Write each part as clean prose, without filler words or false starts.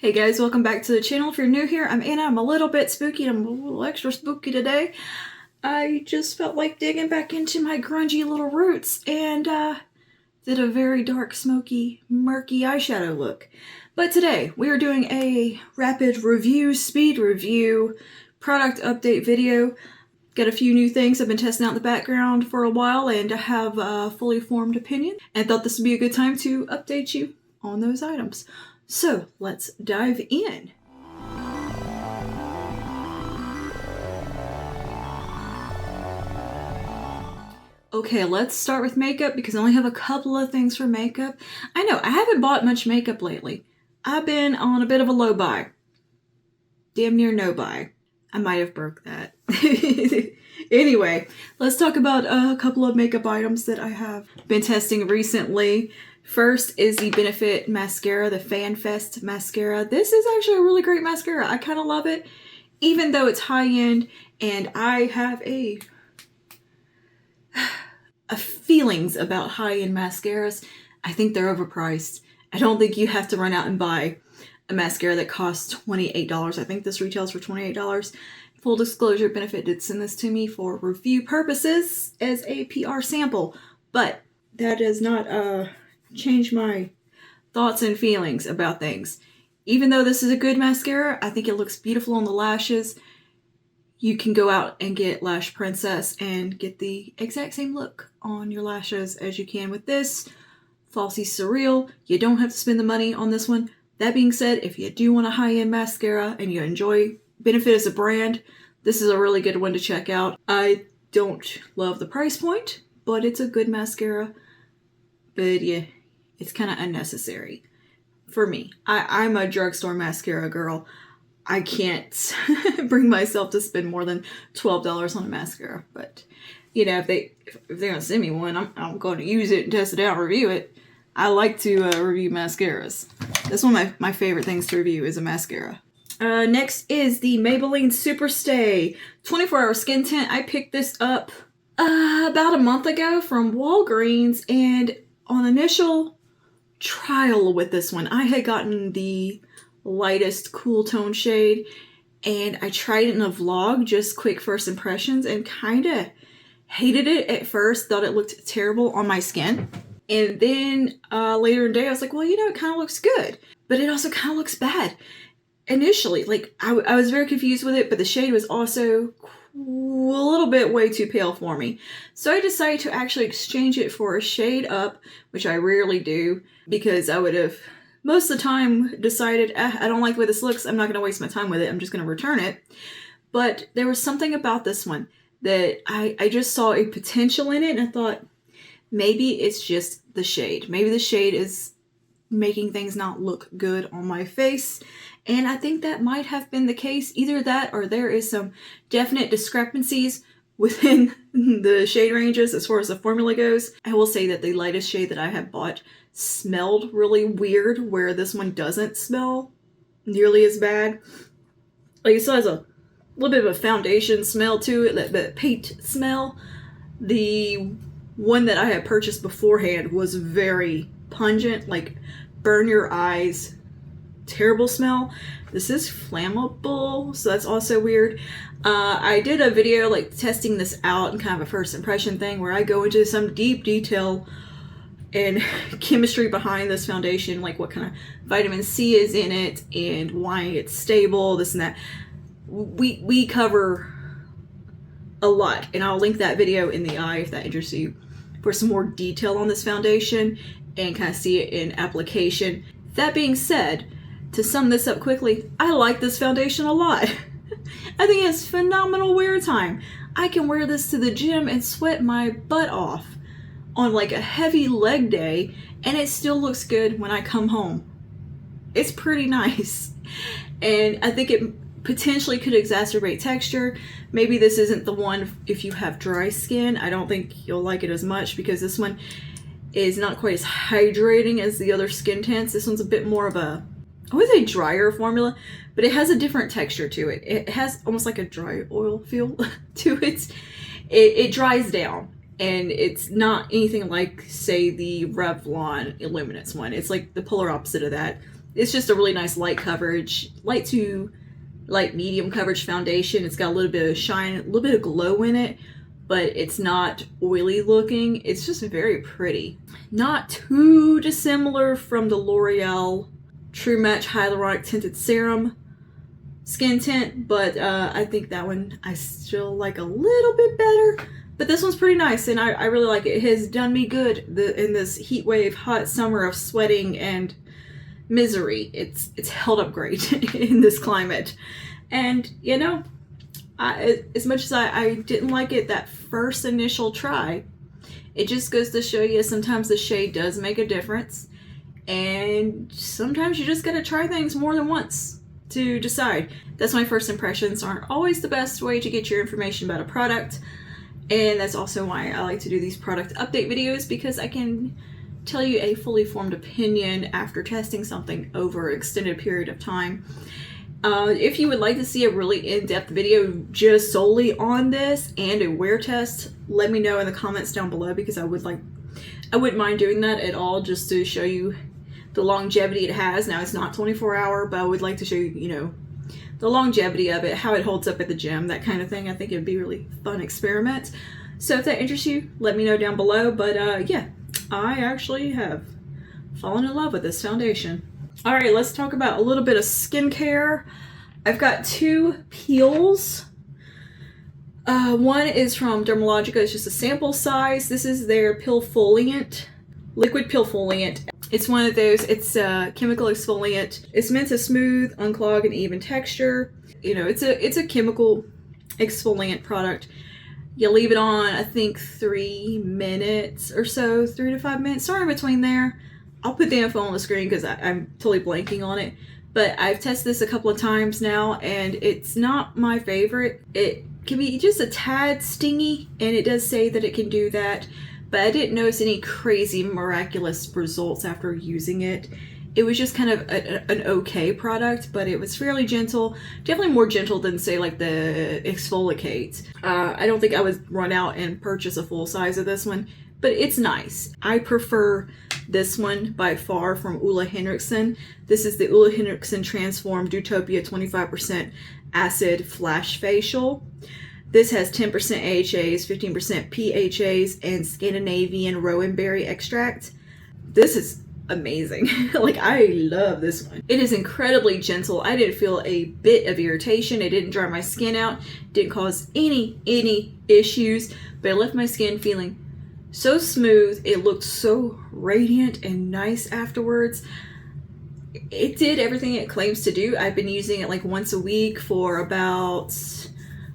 Hey guys, welcome back to the channel. If you're new here, I'm Anna. I'm a little bit spooky. I'm a little extra spooky today. I just felt like digging back into my grungy little roots and did a very dark, smoky, murky eyeshadow look. But today, we are doing a rapid review, speed review, product update video. Got a few new things I've been testing out in the background for a while and have a fully formed opinion. And thought this would be a good time to update you on those items. So let's dive in. Okay, let's start with makeup because I only have a couple of things for makeup. I know, I haven't bought much makeup lately. I've been on a bit of a low buy. Damn near no buy. I might have broke that. Anyway, let's talk about a couple of makeup items that I have been testing recently. First is the Benefit mascara, the Fan Fest mascara. This is actually a really great mascara. I kind of love it, even though it's high-end, and I have a feelings about high-end mascaras. I think they're overpriced. I don't think you have to run out and buy a mascara that costs $28. I think this retails for $28. Full disclosure, Benefit did send this to me for review purposes as a PR sample, but that does not change my thoughts and feelings about things. Even though this is a good mascara, I think it looks beautiful on the lashes. You can go out and get Lash Princess and get the exact same look on your lashes as you can with this. Flossy Surreal. You don't have to spend the money on this one. That being said, if you do want a high-end mascara and you enjoy Benefit as a brand, this is a really good one to check out. I don't love the price point, but it's a good mascara. But yeah, it's kind of unnecessary for me. I'm a drugstore mascara girl. I can't bring myself to spend more than $12 on a mascara. But, you know, if they're going to send me one, I'm going to use it and test it out, review it. I like to review mascaras. That's one of my favorite things to review is a mascara. Next is the Maybelline Superstay 24-Hour Skin Tint. I picked this up about a month ago from Walgreens, and on initial trial with this one, I had gotten the lightest cool tone shade, and I tried it in a vlog, just quick first impressions, and kind of hated it at first, thought it looked terrible on my skin. And then later in the day, I was like, well, you know, it kind of looks good, but it also kind of looks bad. Initially, like, I was very confused with it, but the shade was also a little bit way too pale for me. So I decided to actually exchange it for a shade up, which I rarely do, because I would have most of the time decided, I don't like the way this looks, I'm not going to waste my time with it, I'm just going to return it. But there was something about this one that I just saw a potential in it, and I thought, maybe it's just the shade. Maybe the shade is making things not look good on my face. And I think that might have been the case. Either that or there is some definite discrepancies within the shade ranges as far as the formula goes. I will say that the lightest shade that I have bought smelled really weird, where this one doesn't smell nearly as bad. Like, it still has a little bit of a foundation smell to it, that paint smell. The one that I had purchased beforehand was very pungent, like burn your eyes, terrible smell. This is flammable, so that's also weird. I did a video like testing this out and kind of a first impression thing where I go into some deep detail and chemistry behind this foundation, like what kind of vitamin C is in it and why it's stable, this and that. We cover a lot, and I'll link that video in the eye if that interests you for some more detail on this foundation and kind of see it in application. That being said, to sum this up quickly, I like this foundation a lot. I think it's phenomenal wear time. I can wear this to the gym and sweat my butt off on like a heavy leg day, and it still looks good when I come home. It's pretty nice. And I think it potentially could exacerbate texture. Maybe this isn't the one if you have dry skin. I don't think you'll like it as much because this one is not quite as hydrating as the other skin tints. This one's a bit more of a, I would say drier formula, but it has a different texture to it. It has almost like a dry oil feel to it. It dries down, and it's not anything like, say, the Revlon Illuminance one. It's like the polar opposite of that. it's just a really nice light coverage, light to light medium coverage foundation. It's got a little bit of shine, a little bit of glow in it, but it's not oily looking. It's just very pretty. Not too dissimilar from the L'Oreal True Match Hyaluronic Tinted Serum skin tint, but I think that one I still like a little bit better. But this one's pretty nice, and I really like it. It has done me good in this heat wave, hot summer of sweating and misery. It's held up great in this climate. And, you know, as much as I didn't like it that first initial try, it just goes to show you sometimes the shade does make a difference. And sometimes you just gotta try things more than once to decide. That's my first impressions aren't always the best way to get your information about a product. And that's also why I like to do these product update videos, because I can tell you a fully formed opinion after testing something over an extended period of time. If you would like to see a really in-depth video just solely on this and a wear test, let me know in the comments down below, because I wouldn't mind doing that at all, just to show you the longevity it has. Now it's not 24-hour, but I would like to show you, you know, the longevity of it, how it holds up at the gym, that kind of thing. I think it'd be a really fun experiment. So if that interests you, let me know down below. But yeah, I actually have fallen in love with this foundation. All right, let's talk about a little bit of skincare. I've got two peels. One is from Dermalogica. It's just a sample size. This is their Peel Foliant, liquid Peel Foliant. It's one of those, it's a chemical exfoliant. It's meant to smooth, unclog, and even texture. You know, it's a chemical exfoliant product. You leave it on, I think 3 minutes or so, 3 to 5 minutes, somewhere in between there. I'll put the info on the screen because I'm totally blanking on it. But I've tested this a couple of times now, and it's not my favorite. It can be just a tad stingy, and it does say that it can do that. But I didn't notice any crazy miraculous results after using it. It was just kind of an okay product, but it was fairly gentle. Definitely more gentle than, say, like the Exfoliate. I don't think I would run out and purchase a full size of this one, but it's nice. I prefer this one by far from Ole Henriksen. This is the Ole Henriksen Transform Dutopia 25% Acid Flash Facial. This has 10% AHAs, 15% PHAs, and Scandinavian rowan berry extract. This is amazing. Like, I love this one. It is incredibly gentle. I didn't feel a bit of irritation. It didn't dry my skin out. Didn't cause any issues. But it left my skin feeling so smooth. It looked so radiant and nice afterwards. It did everything it claims to do. I've been using it like once a week for about,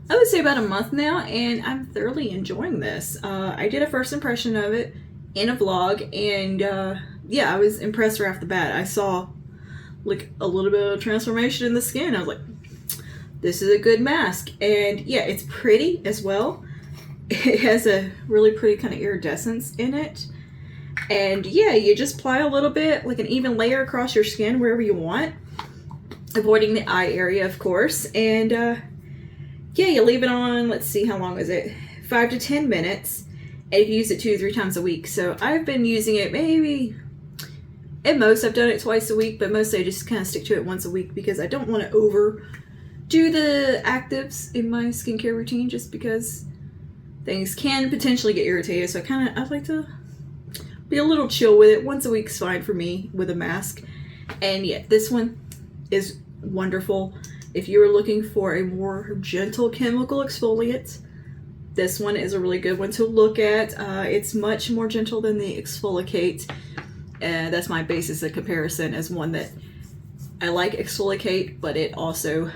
I would say about a month now, and I'm thoroughly enjoying this. I did a first impression of it in a vlog, and yeah, I was impressed right off the bat. I saw like a little bit of transformation in the skin. I was like, this is a good mask. And yeah, it's pretty as well. It has a really pretty kind of iridescence in it. And yeah, you just apply a little bit, like an even layer across your skin wherever you want, avoiding the eye area, of course. And yeah, you leave it on, let's see, how long is it? 5 to 10 minutes. And you use it 2 to 3 times a week. So I've been using it maybe, at most, I've done it twice a week, but mostly I just kind of stick to it once a week because I don't want to overdo the actives in my skincare routine, just because things can potentially get irritated. So I like to be a little chill with it. Once a week's fine for me with a mask. And yeah, this one is wonderful. If you're looking for a more gentle chemical exfoliant, this one is a really good one to look at. It's much more gentle than the Exfoliate. That's my basis of comparison, as one that I like Exfoliate, but it also,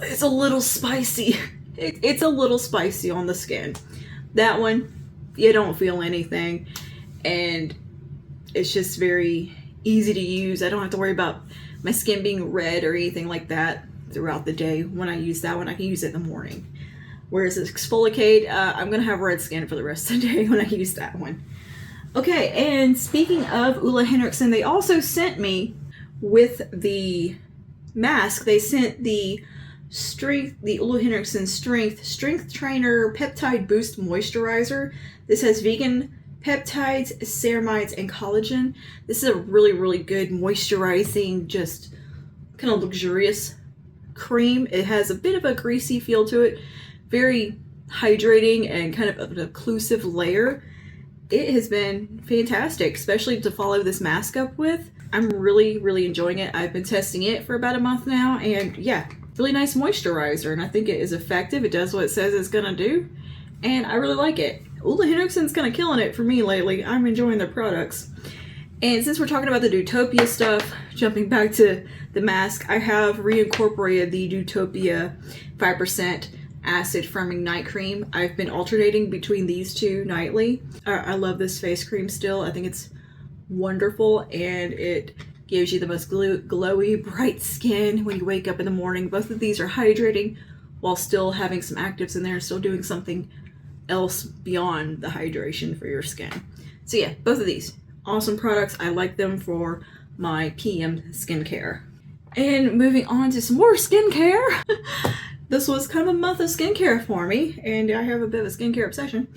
it's a little spicy. It's a little spicy on the skin. That one, you don't feel anything, and it's just very easy to use. I don't have to worry about my skin being red or anything like that throughout the day. When I use that one, I can use it in the morning. Whereas Exfoliate, I'm gonna have red skin for the rest of the day when I use that one. Okay, and speaking of Ole Henriksen, they also sent me with the mask. They sent the Ole Henriksen Strength Trainer Peptide Boost Moisturizer. This has vegan peptides, ceramides, and collagen. This is a really, really good moisturizing, just kind of luxurious cream. It has a bit of a greasy feel to it, very hydrating and kind of an occlusive layer. It has been fantastic, especially to follow this mask up with. I'm really, really enjoying it. I've been testing it for about a month now, and yeah, really nice moisturizer, and I think it is effective. It does what it says it's gonna do, and I really like it. Ole Henriksen's kind of killing it for me lately. I'm enjoying their products. And since we're talking about the Dutopia stuff, jumping back to the mask, I have reincorporated the Dutopia 5% acid firming night cream. I've been alternating between these two nightly. I love this face cream still. I think it's wonderful, and it gives you the most glowy, bright skin when you wake up in the morning. Both of these are hydrating while still having some actives in there, still doing something else beyond the hydration for your skin. So yeah, both of these awesome products. I like them for my PM skincare. And moving on to some more skincare. This was kind of a month of skincare for me, and I have a bit of a skincare obsession.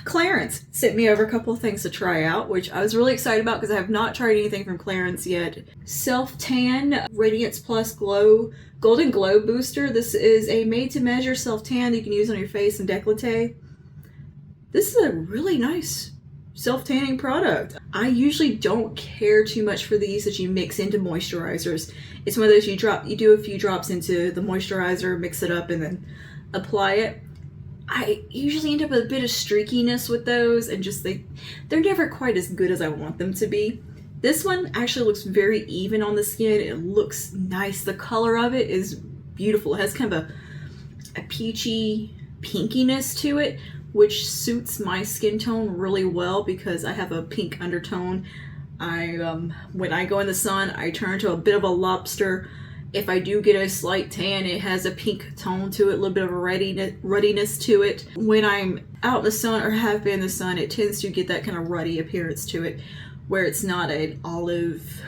Clarins sent me over a couple of things to try out, which I was really excited about because I have not tried anything from Clarins yet. Self Tan Radiance Plus Glow Golden Glow Booster. This is a made-to-measure self tan that you can use on your face and décolleté. This is a really nice self-tanning product. I usually don't care too much for these that you mix into moisturizers. It's one of those you do a few drops into the moisturizer, mix it up, and then apply it. I usually end up with a bit of streakiness with those, and just they're never quite as good as I want them to be. This one actually looks very even on the skin. It looks nice. The color of it is beautiful. It has kind of a peachy pinkiness to it, which suits my skin tone really well because I have a pink undertone. When I go in the sun, I turn to a bit of a lobster. If I do get a slight tan, it has a pink tone to it, a little bit of a ruddiness to it. When I'm out in the sun or have been in the sun, it tends to get that kind of ruddy appearance to it, where it's not an olive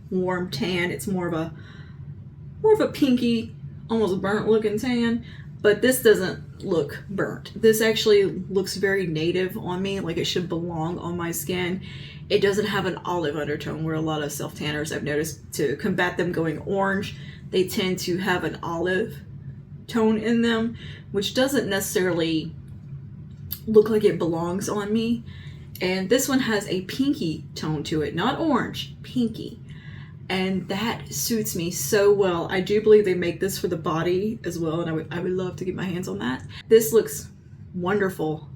warm tan. It's more of a pinky, almost burnt looking tan. But this doesn't look burnt. This actually looks very native on me, like it should belong on my skin. It doesn't have an olive undertone, where a lot of self-tanners I've noticed, to combat them going orange, they tend to have an olive tone in them, which doesn't necessarily look like it belongs on me. And this one has a pinky tone to it, not orange, pinky. And that suits me so well. I do believe they make this for the body as well, and I would love to get my hands on that. This looks wonderful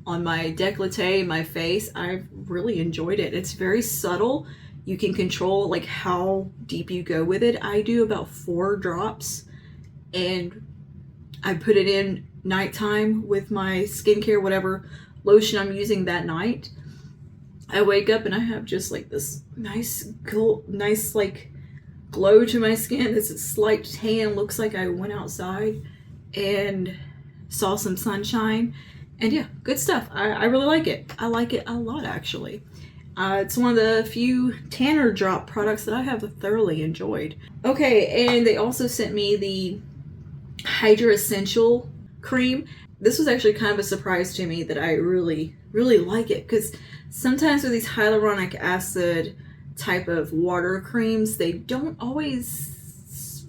on my décolleté, my face. I've really enjoyed it. It's very subtle. You can control like how deep you go with it. I do about 4 drops, and I put it in nighttime with my skincare, whatever lotion I'm using that night. I wake up and I have just like this nice like glow to my skin. This slight tan, looks like I went outside and saw some sunshine. And yeah, good stuff. I really like it. I like it a lot, actually. It's one of the few tanner drop products that I have thoroughly enjoyed. Okay, and they also sent me the Hydra Essential Cream. This was actually kind of a surprise to me that I really, really like it, because sometimes with these hyaluronic acid type of water creams, they don't always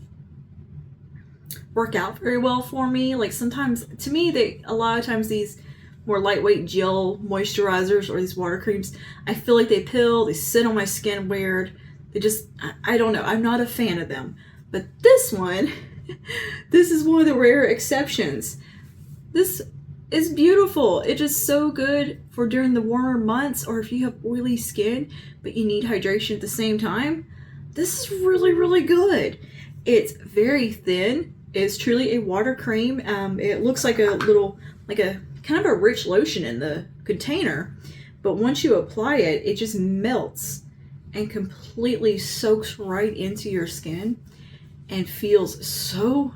work out very well for me. Like sometimes, to me, a lot of times these more lightweight gel moisturizers or these water creams, I feel like they sit on my skin weird. I don't know. I'm not a fan of them. But this one, this is one of the rare exceptions. This is beautiful. It's just so good for during the warmer months, or if you have oily skin but you need hydration at the same time. This is really, really good. It's very thin. It's truly a water cream. It looks like a kind of a rich lotion in the container, but once you apply it, it just melts and completely soaks right into your skin and feels so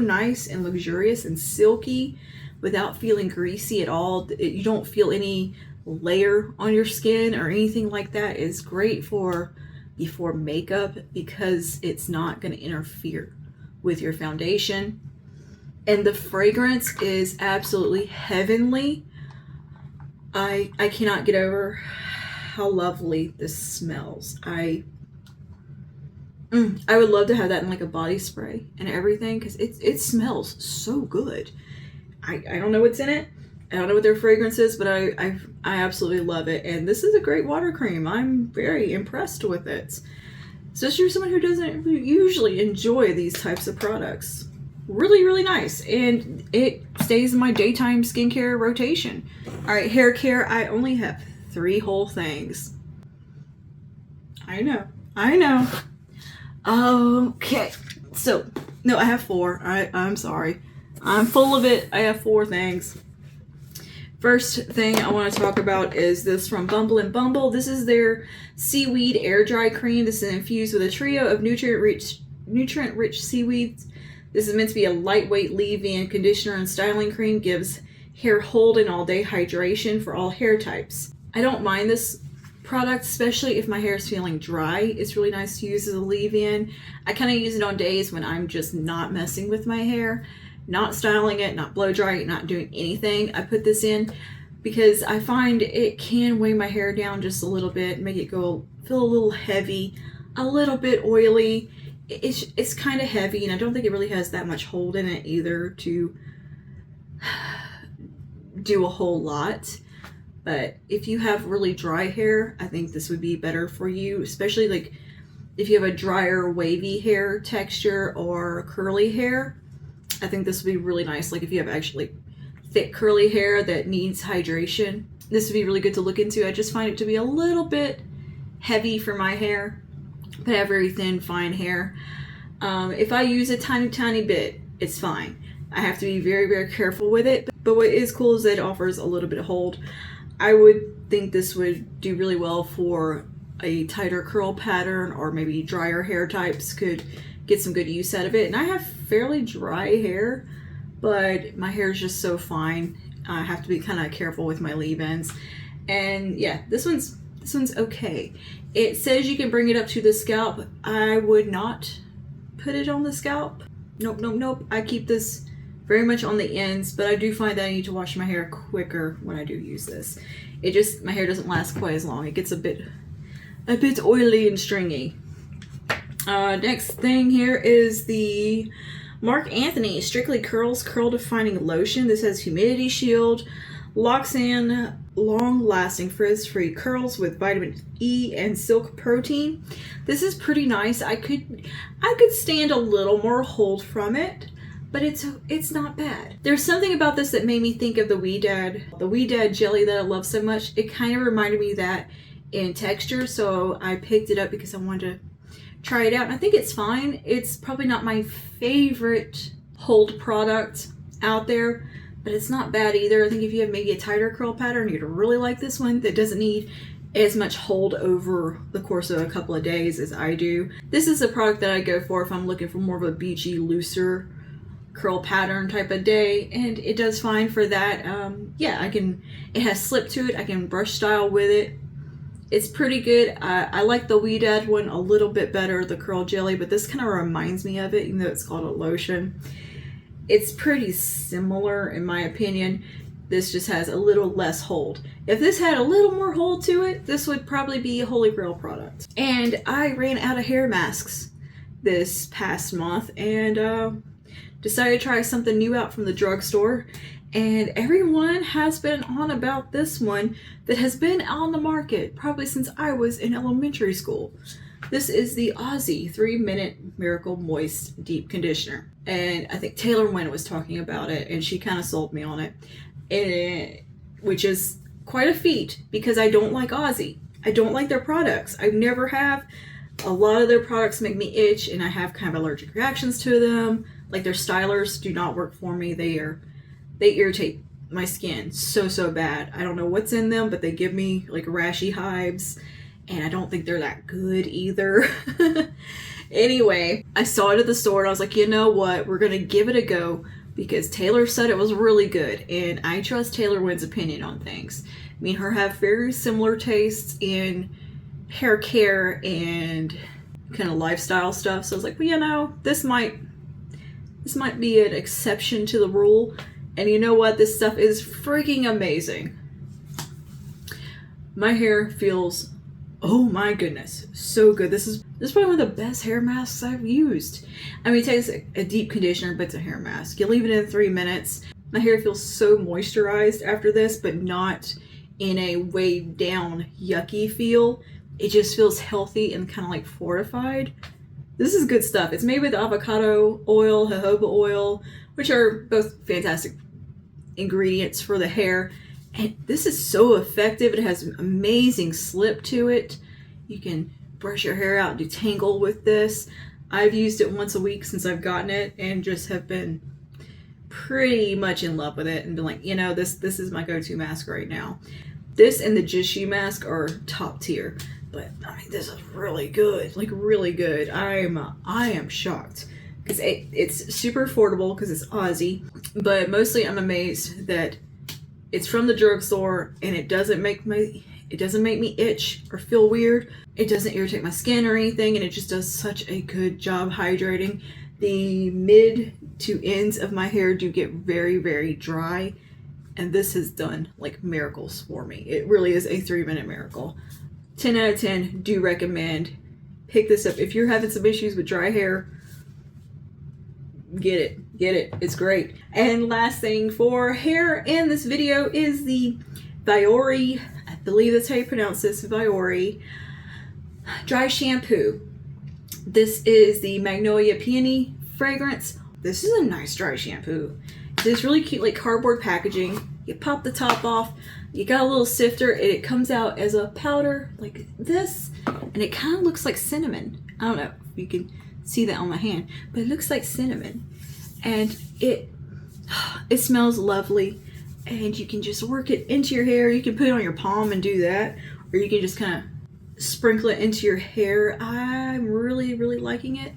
nice and luxurious and silky without feeling greasy at all. You don't feel any layer on your skin or anything like that. It's great for before makeup because it's not going to interfere with your foundation. And the fragrance is absolutely heavenly. I cannot get over how lovely this smells. I would love to have that in like a body spray and everything because it smells so good. I don't know what's in it. I don't know what their fragrance is, but I absolutely love it. And this is a great water cream. I'm very impressed with it. Especially for someone who doesn't usually enjoy these types of products. Really, really nice. And it stays in my daytime skincare rotation. Alright, hair care. I only have 3 whole things. I know. Okay. So, no, I have 4. I'm sorry. I'm full of it. I have 4 things. First thing I want to talk about is this from Bumble and Bumble. This is their seaweed air dry cream. This is infused with a trio of nutrient-rich seaweeds. This is meant to be a lightweight leave-in conditioner and styling cream. Gives hair hold and all-day hydration for all hair types. I don't mind this product, especially if my hair is feeling dry. It's really nice to use as a leave-in. I kind of use it on days when I'm just not messing with my hair. Not styling it, not blow drying it, not doing anything. I put this in because I find it can weigh my hair down just a little bit, make it feel a little heavy, a little bit oily. It's kind of heavy, and I don't think it really has that much hold in it either to do a whole lot. But if you have really dry hair, I think this would be better for you, especially like if you have a drier, wavy hair texture or curly hair. I think this would be really nice. Like if you have actually thick curly hair that needs hydration, this would be really good to look into. I just find it to be a little bit heavy for my hair, but I have very thin, fine hair. If I use a tiny bit, it's fine. I have to be very, very careful with it. But what is cool is that it offers a little bit of hold. I would think this would do really well for a tighter curl pattern, or maybe drier hair types could get some good use out of it. And I have fairly dry hair, but my hair is just so fine. I have to be kind of careful with my leave-ins. And yeah, this one's okay. It says you can bring it up to the scalp. I would not put it on the scalp. Nope. I keep this very much on the ends, but I do find that I need to wash my hair quicker when I do use this. My hair doesn't last quite as long. It gets a bit oily and stringy. Next thing here is the Marc Anthony Strictly Curls Curl Defining Lotion. This has humidity shield, locks in long-lasting frizz-free curls with vitamin E and silk protein. This is pretty nice. I could stand a little more hold from it, but it's not bad. There's something about this that made me think of the Ouidad jelly that I love so much. It kind of reminded me of that in texture, so I picked it up because I wanted to try it out, and I think it's fine. It's probably not my favorite hold product out there, but it's not bad either. I think if you have maybe a tighter curl pattern, you'd really like this one that doesn't need as much hold over the course of a couple of days as I do. This is a product that I go for if I'm looking for more of a beachy, looser curl pattern type of day, and it does fine for that. It has slip to it. I can brush style with it. It's pretty good. I like the Ouidad one a little bit better, the curl jelly, but this kind of reminds me of it, even though it's called a lotion. It's pretty similar in my opinion. This just has a little less hold. If this had a little more hold to it, this would probably be a holy grail product. And I ran out of hair masks this past month and decided to try something new out from the drugstore. And everyone has been on about this one that has been on the market probably since I was in elementary school. This is the Aussie 3-Minute Miracle Moist Deep Conditioner. And I think Taylor Wynn was talking about it, and she kind of sold me on it. Which is quite a feat because I don't like Aussie. I don't like their products. I never have. A lot of their products make me itch, and I have kind of allergic reactions to them. Like their stylers do not work for me. They irritate my skin so bad. I don't know what's in them, but they give me like rashy hives, and I don't think they're that good either. Anyway, I saw it at the store and I was like, you know what? We're going to give it a go because Taylor said it was really good, and I trust Taylor Wynn's opinion on things. Me and her have very similar tastes in hair care and kind of lifestyle stuff. So I was like, well, you know, this might be an exception to the rule. And you know what? This stuff is freaking amazing. My hair feels, oh my goodness, so good. This is probably one of the best hair masks I've used. I mean, it takes a deep conditioner, but it's a hair mask. You leave it in 3 minutes. My hair feels so moisturized after this, but not in a weighed down, yucky feel. It just feels healthy and kind of like fortified. This is good stuff. It's made with avocado oil, jojoba oil, which are both fantastic ingredients for the hair. And this is so effective. It has amazing slip to it. You can brush your hair out, detangle with this. I've used it once a week since I've gotten it and just have been pretty much in love with it and been like, you know, this is my go-to mask right now. This and the Jishu mask are top tier, but I mean, this is really good, like really good. I am shocked because it's super affordable because it's Aussie, but mostly I'm amazed that it's from the drugstore and it doesn't make me itch or feel weird. It doesn't irritate my skin or anything, and it just does such a good job hydrating. The mid to ends of my hair do get very, very dry, and this has done like miracles for me. It really is a 3-minute miracle. 10 out of 10, do recommend. Pick this up. If you're having some issues with dry hair, get it. It's great. And last thing for hair in this video is the Viore, I believe that's how you pronounce this, Viore dry shampoo. This is the Magnolia Peony fragrance. This is a nice dry shampoo. It's really cute, like cardboard packaging. You pop the top off, you got a little sifter, and it comes out as a powder like this, and it kind of looks like cinnamon. I don't know if you can see that on my hand, but it looks like cinnamon. And it smells lovely, and you can just work it into your hair. You can put it on your palm and do that, or you can just kind of sprinkle it into your hair. I'm really, really liking it.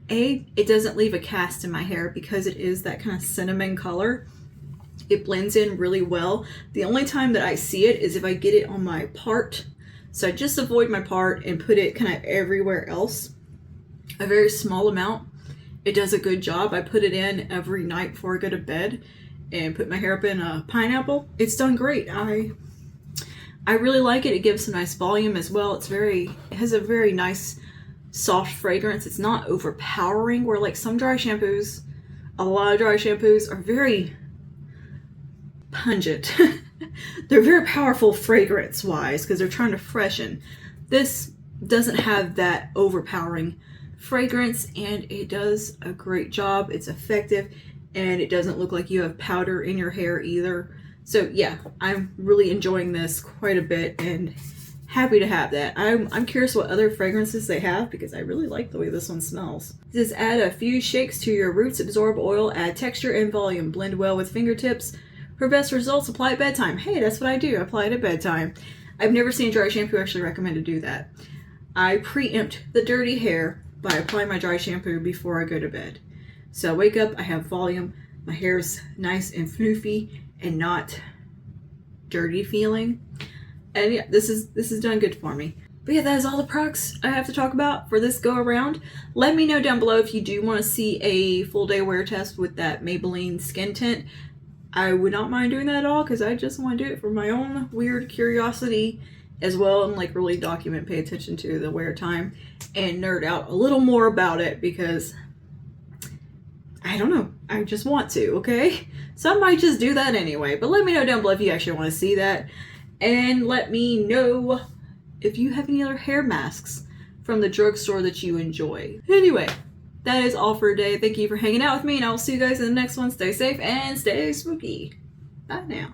It doesn't leave a cast in my hair because it is that kind of cinnamon color. It blends in really well. The only time that I see it is if I get it on my part. So I just avoid my part and put it kind of everywhere else. A very small amount. It does a good job. I put it in every night before I go to bed and put my hair up in a pineapple. It's done great. I really like it. It gives some nice volume as well. It has a very nice soft fragrance. It's not overpowering where like some dry shampoos, a lot of dry shampoos are very pungent. They're very powerful fragrance wise because they're trying to freshen. This doesn't have that overpowering fragrance, and it does a great job. It's effective, and it doesn't look like you have powder in your hair either. So yeah, I'm really enjoying this quite a bit and happy to have that. I'm curious what other fragrances they have because I really like the way this one smells. Just add a few shakes to your roots, absorb oil, add texture and volume, blend well with fingertips. For best results, apply at bedtime. Hey, that's what I do. I apply it at bedtime. I've never seen dry shampoo actually recommend to do that. I preempt the dirty hair by applying my dry shampoo before I go to bed. So I wake up, I have volume, my hair's nice and floofy and not dirty feeling. And yeah, this is done good for me. But yeah, that is all the products I have to talk about for this go around. Let me know down below if you do want to see a full day wear test with that Maybelline skin tint. I would not mind doing that at all because I just want to do it for my own weird curiosity as well, and like really document, pay attention to the wear time and nerd out a little more about it because I don't know, I just want to, okay? So I might just do that anyway, but let me know down below if you actually want to see that, and let me know if you have any other hair masks from the drugstore that you enjoy. Anyway, that is all for today. Thank you for hanging out with me, and I will see you guys in the next one. Stay safe and stay spooky. Bye now.